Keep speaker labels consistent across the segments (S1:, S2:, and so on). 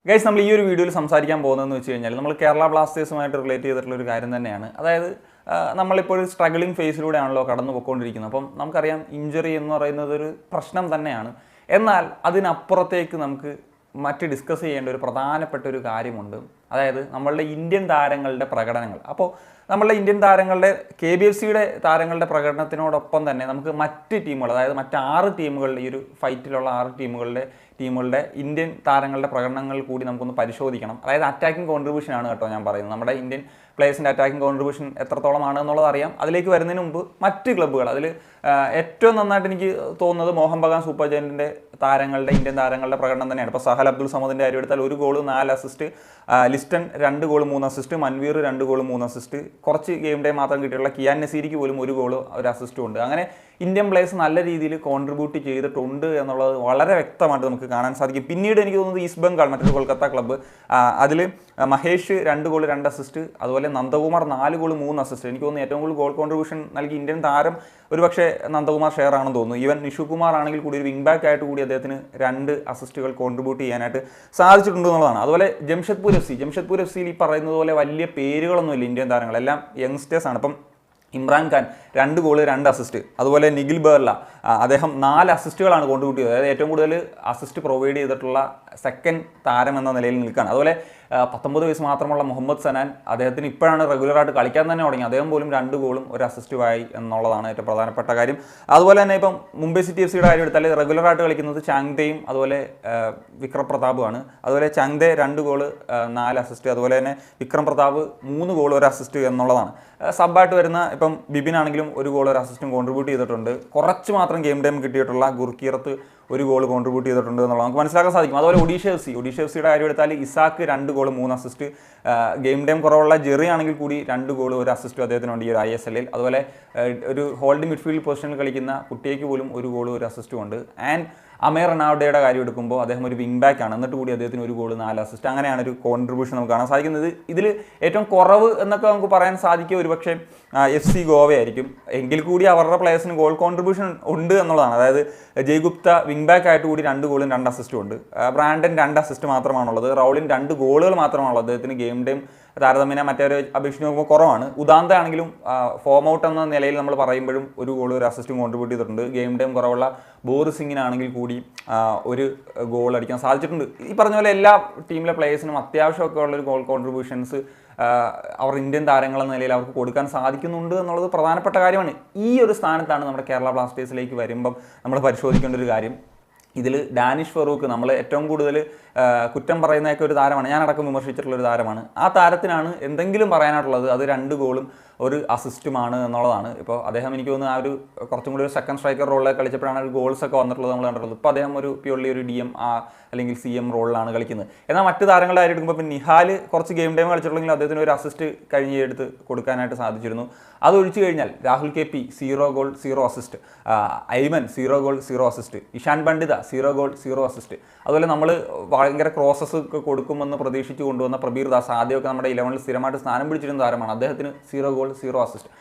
S1: Guys നമ്മൾ ഈ ഒരു വീഡിയോയിൽ സംസാരിക്കാൻ പോകുന്നതെന്ന് വെച്ച് കഴിഞ്ഞാൽ നമ്മൾ കേരള ബ്ലാസ്റ്റേഴ്സുമായിട്ട് റിലേറ്റ് ചെയ്തിട്ടുള്ള ഒരു കാര്യം തന്നെയാണ്. അതായത് നമ്മളിപ്പോൾ ഒരു സ്ട്രഗിളിംഗ് ഫേസിലൂടെയാണല്ലോ കടന്നു പോയിക്കൊണ്ടിരിക്കുന്നത്. അപ്പം നമുക്കറിയാം ഇഞ്ചറി എന്ന് പറയുന്നത് ഒരു പ്രശ്നം തന്നെയാണ്. എന്നാൽ അതിനപ്പുറത്തേക്ക് നമുക്ക് മറ്റ് ഡിസ്കസ് ചെയ്യേണ്ട ഒരു പ്രധാനപ്പെട്ട ഒരു കാര്യമുണ്ട്. അതായത് നമ്മളുടെ ഇന്ത്യൻ താരങ്ങളുടെ പ്രകടനങ്ങൾ. അപ്പോൾ നമ്മളുടെ ഇന്ത്യൻ താരങ്ങളുടെ KBFCയുടെ താരങ്ങളുടെ പ്രകടനത്തിനോടൊപ്പം തന്നെ നമുക്ക് മറ്റ് ടീമുകൾ, അതായത് മറ്റ് 6 ടീമുകളുടെ ഈ ഒരു ഫൈറ്റിലുള്ള 6 ടീമുകളുടെ ഇന്ത്യൻ താരങ്ങളുടെ പ്രകടനങ്ങൾ കൂടി നമുക്കൊന്ന് പരിശോധിക്കണം. അതായത് അറ്റാക്കിംഗ് കോൺട്രിബ്യൂഷൻ ആണ് കേട്ടോ ഞാൻ പറയുന്നത്. നമ്മുടെ ഇന്ത്യൻ പ്ലേയേഴ്സിൻ്റെ അറ്റാക്കിംഗ് കോൺട്രിബ്യൂഷൻ എത്രത്തോളമാണ് എന്നുള്ളത് അറിയാം. അതിലേക്ക് വരുന്നതിന് മുമ്പ് മറ്റ് ക്ലബ്ബുകൾ, അതിൽ ഏറ്റവും നന്നായിട്ട് എനിക്ക് തോന്നുന്നത് മോഹൻ ബഗാൻ സൂപ്പർ ജയൻറ്റിൻ്റെ ഇന്ത്യൻ താരങ്ങളുടെ പ്രകടനം തന്നെയാണ്. ഇപ്പോൾ സഹൽ അബ്ദുൾ സമദിൻ്റെ കാര്യം എടുത്താൽ 1 goal 4 assist, Liston 2 goal 3 assist, Manvir 2 goal 3 assist, കുറച്ച് ഗെയിം ഡേ മാത്രം കിട്ടിയിട്ടുള്ള കിയാൻ നസീരിക്ക് പോലും 1 ഗോൾ 1 അസിസ്റ്റും ഉണ്ട്. അങ്ങനെ ഇന്ത്യൻ പ്ലേയേഴ്സ് നല്ല രീതിയിൽ കോൺട്രിബ്യൂട്ട് ചെയ്തിട്ടുണ്ട് എന്നുള്ളത് വളരെ വ്യക്തമായിട്ട് നമുക്ക് കാണാൻ സാധിക്കും. പിന്നീട് എനിക്ക് തോന്നുന്നത് ഈസ്റ്റ് ബംഗാൾ, മറ്റൊരു കൊൽക്കത്ത ക്ലബ്ബ്, അതിൽ മഹേഷ് 2 ഗോൾ 2 അസിസ്റ്റ്, അതുപോലെ നന്ദകുമാർ 4 ഗോൾ 3 അസിസ്റ്റ്. എനിക്ക് തോന്നുന്നു ഏറ്റവും കൂടുതൽ ഗോൾ കോൺട്രിബ്യൂഷൻ നൽകി ഇന്ത്യൻ താരം ഒരുപക്ഷെ നന്ദകുമാർ ഷെയർ ആണെന്ന് തോന്നുന്നു. ഈവൻ നിഷു കുമാർ ആണെങ്കിൽ കൂടി ഒരു വിങ് ബാക്ക് ആയിട്ട് കൂടി അദ്ദേഹത്തിന് 2 അസിസ്റ്റുകൾ കോൺട്രിബ്യൂട്ട് ചെയ്യാനായിട്ട് സാധിച്ചിട്ടുണ്ട് എന്നുള്ളതാണ്. അതുപോലെ ജംഷഡ്പൂർ എഫ് സിയിൽ ഈ പറയുന്നത് പോലെ വലിയ പേരുകളൊന്നുമില്ല ഇന്ത്യൻ താരങ്ങൾ, എല്ലാം യങ്സ്റ്റേഴ്സാണ്. ഇപ്പം ഇമ്രാൻ ഖാൻ 2 ഗോൾ 2 അസിസ്റ്റ്, അതുപോലെ നിഖിൽ ബേർല അദ്ദേഹം 4 അസിസ്റ്റുകളാണ് കോൺട്രിബ്യൂട്ട് ചെയ്തത്. അതായത് ഏറ്റവും കൂടുതൽ അസിസ്റ്റ് പ്രൊവൈഡ് ചെയ്തിട്ടുള്ള സെക്കൻഡ് താരം എന്ന നിലയിൽ നിൽക്കുകയാണ്. അതുപോലെ 19 വയസ്സ് മാത്രമുള്ള മുഹമ്മദ് സനാൻ, അദ്ദേഹത്തിന് ഇപ്പോഴാണ് റെഗുലറായിട്ട് കളിക്കാൻ തന്നെ തുടങ്ങി. അദ്ദേഹം പോലും 2 ഗോളും 1 അസിസ്റ്റുമായി എന്നുള്ളതാണ് ഏറ്റവും പ്രധാനപ്പെട്ട കാര്യം. അതുപോലെ തന്നെ ഇപ്പം മുംബൈ സിറ്റി FC കാര്യം എടുത്താൽ റെഗുലറായിട്ട് കളിക്കുന്നത് ചാങ്തയും അതുപോലെ വിക്രം പ്രതാപുമാണ്. അതുപോലെ ചാങ്തെ 2 ഗോൾ 4 അസിസ്റ്റ്, അതുപോലെ തന്നെ വിക്രം പ്രതാപ് 3 ഗോൾ 1 അസിസ്റ്റ് എന്നുള്ളതാണ്. സബ്ബായിട്ട് വരുന്ന ഇപ്പം ബിബിൻ ആണെങ്കിലും 1 ഗോൾ 1 അസിസ്റ്റും കോൺട്രിബ്യൂട്ട് ചെയ്തിട്ടുണ്ട്. കുറച്ച് മാത്രം ഗെയിം ടൈം കിട്ടിയിട്ടുള്ള ഗുർക്കീറത്ത് 1 ഗോൾ കോൺട്രിബ്യൂട്ട് ചെയ്തിട്ടുണ്ട് എന്നുള്ളത് നമുക്ക് മനസ്സിലാക്കാൻ സാധിക്കും. അതുപോലെ ഒഡീഷ എഫ് സിയുടെ കാര്യം എടുത്താൽ Isaac 2 goal 3 assist, game time കുറവുള്ള ജെറി ആണെങ്കിൽ കൂടി 2 ഗോൾ 1 അസിസ്റ്റ് അദ്ദേഹത്തിനുണ്ട് ഈ ഒരു ISL-ൽ. അതുപോലെ ഒരു ഹോൾഡ് മിഡ്ഫീൽഡ് പൊസിഷനിൽ കളിക്കുന്ന കുട്ടിയേക്ക് പോലും 1 ഗോൾ 1 അസിസ്റ്റും ഉണ്ട്. ആൻഡ് അമേർ റൊണാൾഡോയുടെ കാര്യം എടുക്കുമ്പോൾ അദ്ദേഹം ഒരു വിങ് ബാക്ക് ആണ്, എന്നിട്ട് കൂടി അദ്ദേഹത്തിന് 1 ഗോൾ 4 അസിസ്റ്റ്. അങ്ങനെയാണ് ഒരു കോൺട്രിബ്യൂഷൻ നമുക്ക് കാണാൻ സാധിക്കുന്നത്. ഇതിൽ ഏറ്റവും കുറവ് എന്നൊക്കെ നമുക്ക് പറയാൻ സാധിക്കുക ഒരുപക്ഷെ FC ഗോവയായിരിക്കും. എങ്കിൽ കൂടി അവരുടെ പ്ലേയേഴ്സിന് ഗോൾ കോൺട്രിബ്യൂഷൻ ഉണ്ട് എന്നുള്ളതാണ്. അതായത് ജയ്ഗുപ്ത വിങ് ബാക്ക് ആയിട്ട് കൂടി 2 ഗോളും 2 അസിസ്റ്റും ഉണ്ട്. ബ്രാൻഡൻ 2 അസിസ്റ്റ് മാത്രമാണുള്ളത്. റൗളിൻ 2 ഗോളുകൾ മാത്രമാണുള്ളത്. അദ്ദേഹത്തിന് ഗെയിം ടൈം താരതമ്യേന മറ്റൊരു അപേക്ഷിച്ച് നോക്കുമ്പോൾ കുറവാണ്. ഉദാന്ത ആണെങ്കിലും ഫോം ഔട്ട് എന്ന നിലയിൽ നമ്മൾ പറയുമ്പോഴും 1 ഗോൾ 1 അസിസ്റ്റും കോൺട്രിബ്യൂട്ട് ചെയ്തിട്ടുണ്ട്. ഗെയിം ടൈം കുറവുള്ള ബോറി സിംഗിനാണെങ്കിൽ കൂടി 1 ഗോൾ അടിക്കാൻ സാധിച്ചിട്ടുണ്ട്. ഈ പറഞ്ഞ പോലെ എല്ലാ ടീമിലെ പ്ലേയേഴ്സിനും അത്യാവശ്യമൊക്കെ ഉള്ളൊരു ഗോൾ കോൺട്രിബ്യൂഷൻസ് അവർ ഇന്ത്യൻ താരങ്ങളെന്ന നിലയിൽ അവർക്ക് കൊടുക്കാൻ സാധിക്കുന്നുണ്ട് എന്നുള്ളത് പ്രധാനപ്പെട്ട കാര്യമാണ്. ഈ ഒരു സ്ഥാനത്താണ് നമ്മുടെ കേരള ബ്ലാസ്റ്റേഴ്സിലേക്ക് വരുമ്പം നമ്മൾ പരിശോധിക്കേണ്ട ഒരു കാര്യം. ഇതിൽ ഡാനിഷ് ഫറൂഖ് നമ്മൾ ഏറ്റവും കൂടുതൽ കുറ്റം പറയുന്നതൊക്കെ ഒരു താരമാണ്, ഞാനടക്കം വിമർശിച്ചിട്ടുള്ളൊരു താരമാണ്. ആ താരത്തിനാണ് എന്തെങ്കിലും പറയാനായിട്ടുള്ളത് അത് 2 ഗോളും 1 അസിസ്റ്റുമാണ് എന്നുള്ളതാണ്. ഇപ്പോൾ അദ്ദേഹം എനിക്ക് തോന്നുന്നു ആ ഒരു കുറച്ചും കൂടി ഒരു സെക്കൻഡ് സ്ട്രൈക്കർ റോളിൽ കളിച്ചപ്പോഴാണ് ഗോൾസ് ഒക്കെ വന്നിട്ടുള്ളത് നമ്മൾ കണ്ടിട്ടുള്ളത്. ഇപ്പോൾ അദ്ദേഹം ഒരു പ്യൂർലി ഒരു DM അല്ലെങ്കിൽ CM റോളിലാണ് കളിക്കുന്നത്. എന്നാൽ മറ്റ് താരങ്ങളുടെ കാര്യം എടുക്കുമ്പോൾ നിഹാൽ കുറച്ച് ഗെയിം ടൈം കളിച്ചിട്ടുണ്ടെങ്കിൽ അദ്ദേഹത്തിന് 1 അസിസ്റ്റ് കഴിഞ്ഞ് എടുത്ത് കൊടുക്കാനായിട്ട് സാധിച്ചിരുന്നു. അതൊഴിച്ചു കഴിഞ്ഞാൽ Rahul KP 0 goal 0 assist, Aimen 0 goal 0 assist, Ishan Pandita 0 goal 0 assist. അതുപോലെ നമ്മൾ ഭയങ്കര ക്രോസസ് ഒക്കെ കൊടുക്കുമെന്ന് പ്രതീക്ഷിച്ച് കൊണ്ടുവന്ന പ്രബീർ ദാസ് ആദ്യമൊക്കെ നമ്മുടെ 11-ൽ സ്ഥിരമായിട്ട് സ്ഥാനം പിടിച്ചിരുന്ന താരമാണ്. അദ്ദേഹത്തിന് 0 ഗോൾ 0 അസിസ്റ്റ്.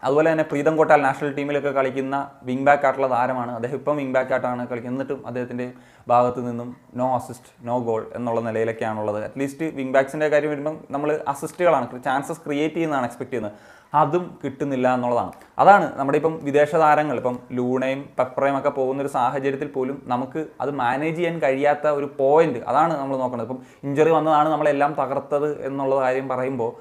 S1: അതുപോലെ തന്നെ പ്രീതം കോട്ടാൽ നാഷണൽ ടീമിലൊക്കെ കളിക്കുന്ന വിങ് ബാക്ക് ആയിട്ടുള്ള താരമാണ്. അദ്ദേഹം ഇപ്പം വിങ് ബാക്ക് ആയിട്ടാണ് കളിക്കുന്നത്. എന്നിട്ടും അദ്ദേഹത്തിൻ്റെ ഭാഗത്ത് നിന്നും നോ അസിസ്റ്റ് നോ ഗോൾ എന്നുള്ള നിലയിലൊക്കെയാണുള്ളത്. അറ്റ്ലീസ്റ്റ് വിങ് ബാക്സിൻ്റെ കാര്യം വരുമ്പം നമ്മൾ അസിസ്റ്റുകളാണ്, ചാൻസസ് ക്രിയേറ്റ് ചെയ്യുന്നതാണ് എക്സ്പെക്ട് ചെയ്യുന്നത്. അതും കിട്ടുന്നില്ല എന്നുള്ളതാണ്. അതാണ് നമ്മുടെ ഇപ്പം വിദേശ താരങ്ങൾ ഇപ്പം ലൂണയും പെപ്രയും ഒക്കെ പോകുന്നൊരു സാഹചര്യത്തിൽ പോലും നമുക്ക് അത് മാനേജ് ചെയ്യാൻ കഴിയാത്ത ഒരു പോയിന്റ്, അതാണ് നമ്മൾ നോക്കുന്നത്. ഇപ്പം ഇഞ്ചറി വന്നതാണ് നമ്മളെല്ലാം തകർത്തത് എന്നുള്ള കാര്യം പറയുമ്പോൾ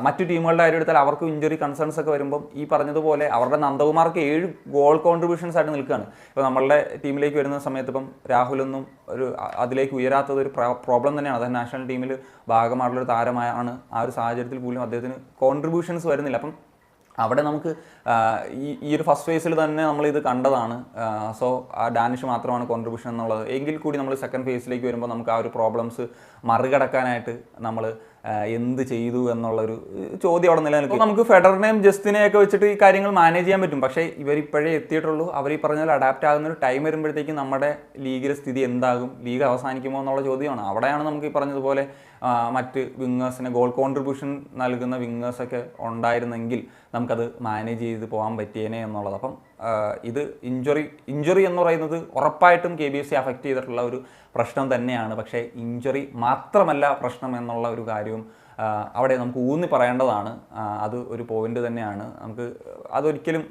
S1: മറ്റു ടീമുകളുടെ കാര്യം എടുത്താൽ അവർക്കും ഇഞ്ചറി കൺസേൺസ് ഒക്കെ വരുമ്പം ഈ പറഞ്ഞതുപോലെ അവരുടെ നന്ദകുമാർക്ക് 7 ഗോൾ കോൺട്രിബ്യൂഷൻസ് ആയിട്ട് നിൽക്കുകയാണ്. ഇപ്പോൾ നമ്മളുടെ ടീമിലേക്ക് വരുന്ന സമയത്ത് ഇപ്പം രാഹുലൊന്നും ഒരു അതിലേക്ക് ഉയരാത്തത് ഒരു പ്രോബ്ലം തന്നെയാണ്. അദ്ദേഹം നാഷണൽ ടീമിൽ ഭാഗമായിട്ടുള്ളൊരു താരമാണ്. ആ ഒരു സാഹചര്യത്തിൽ പോലും അദ്ദേഹത്തിന് കോൺട്രിബ്യൂഷൻസ് വരുന്നില്ല. അപ്പം അവിടെ നമുക്ക് ഈ ഒരു ഫസ്റ്റ് ഫേസിൽ തന്നെ നമ്മളിത് കണ്ടതാണ്. സോ ആ ഡാനിഷ് മാത്രമാണ് കോൺട്രിബ്യൂഷൻ എന്നുള്ളത്. എങ്കിൽ കൂടി നമ്മൾ സെക്കൻഡ് ഫേസിലേക്ക് വരുമ്പോൾ നമുക്ക് ആ ഒരു പ്രോബ്ലംസ് മറികടക്കാനായിട്ട് നമ്മൾ എന്ത് ചെയ്തു എന്നുള്ളൊരു ചോദ്യം അവിടെ നിലനിൽക്കും. നമുക്ക് ഫെഡറിനെയും ജസ്റ്റിനെയൊക്കെ വെച്ചിട്ട് ഈ കാര്യങ്ങൾ മാനേജ് ചെയ്യാൻ പറ്റും. പക്ഷേ ഇവരിപ്പോഴേ എത്തിയിട്ടുള്ളൂ. അവർ ഈ പറഞ്ഞ പോലെ അഡാപ്റ്റ് ആകുന്ന ഒരു ടൈം വരുമ്പോഴത്തേക്കും നമ്മുടെ ലീഗിലെ സ്ഥിതി എന്താകും, ലീഗ് അവസാനിക്കുമോ എന്നുള്ള ചോദ്യമാണ്. അവിടെയാണ് നമുക്ക് ഈ പറഞ്ഞതുപോലെ മറ്റ് വിങ്ങേഴ്സിന് ഗോൾ കോൺട്രിബ്യൂഷൻ നൽകുന്ന വിങ്ങേഴ്സൊക്കെ ഉണ്ടായിരുന്നെങ്കിൽ നമുക്കത് മാനേജ് ചെയ്ത് പോകാൻ പറ്റിയേനെ എന്നുള്ളത്. അപ്പം ഇത് ഇഞ്ചുറി എന്ന് പറയുന്നത് ഉറപ്പായിട്ടും KBFC അഫക്റ്റ് ചെയ്തിട്ടുള്ള ഒരു പ്രശ്നം തന്നെയാണ്. പക്ഷേ ഇഞ്ചുറി മാത്രമല്ല പ്രശ്നം എന്നുള്ള ഒരു കാര്യവും അവിടെ നമുക്ക് ഊന്നി പറയേണ്ടതാണ്. അത് ഒരു പോയിന്റ് തന്നെയാണ്. നമുക്ക് അതൊരിക്കലും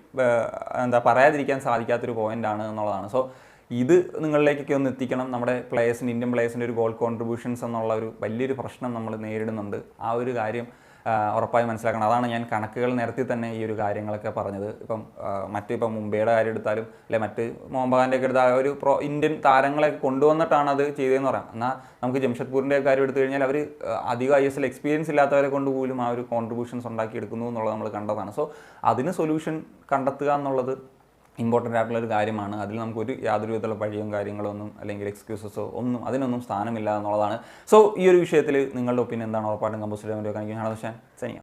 S1: പറയാതിരിക്കാൻ സാധിക്കാത്തൊരു പോയിന്റാണ് എന്നുള്ളതാണ്. സോ ഇത് നിങ്ങളിലേക്കൊക്കെ ഒന്ന് എത്തിക്കണം. നമ്മുടെ ഇന്ത്യൻ പ്ലേയേഴ്സിൻ്റെ ഒരു ഗോൾ കോൺട്രിബ്യൂഷൻസ് എന്നുള്ള ഒരു വലിയൊരു പ്രശ്നം നമ്മൾ നേരിടുന്നുണ്ട്. ആ ഒരു കാര്യം ഉറപ്പായി മനസ്സിലാക്കണം. അതാണ് ഞാൻ കണക്കുകൾ നിരത്തി തന്നെ ഈ ഒരു കാര്യങ്ങളൊക്കെ പറഞ്ഞത്. ഇപ്പം മുംബൈയുടെ കാര്യം എടുത്താലും മറ്റ് മോഹൻ ബഗാൻ്റെ ഒക്കെ എടുത്താൽ ഒരു ഇന്ത്യൻ താരങ്ങളെയൊക്കെ കൊണ്ടുവന്നിട്ടാണ് അത് ചെയ്തതെന്ന് പറയാം. എന്നാൽ നമുക്ക് ജംഷഡ്പൂരിൻ്റെ കാര്യം എടുത്തു കഴിഞ്ഞാൽ അവർ അധികം ISL എക്സ്പീരിയൻസ് ഇല്ലാത്തവരെ കൊണ്ട് പോലും ആ ഒരു കോൺട്രിബ്യൂഷൻസ് ഉണ്ടാക്കിയെടുക്കുന്നു എന്നുള്ളത് നമ്മൾ കണ്ടതാണ്. സോ അതിന് സൊല്യൂഷൻ കണ്ടെത്തുക എന്നുള്ളത് ഇമ്പോർട്ടൻ്റ് ആയിട്ടുള്ളൊരു കാര്യമാണ്. അതിൽ നമുക്കൊരു യാതൊരു വിധത്തിലുള്ള പഴിയും കാര്യങ്ങളൊന്നും അല്ലെങ്കിൽ എക്സ്ക്യൂസസോ അതിനൊന്നും സ്ഥാനമില്ല എന്നുള്ളതാണ്. സോ ഈ ഒരു വിഷയത്തിൽ നിങ്ങളുടെ ഒപ്പീനിയൻ എന്താണ്? ഉറപ്പായിട്ടും കമ്പോസ്റ്റ് ചെയ്യാൻ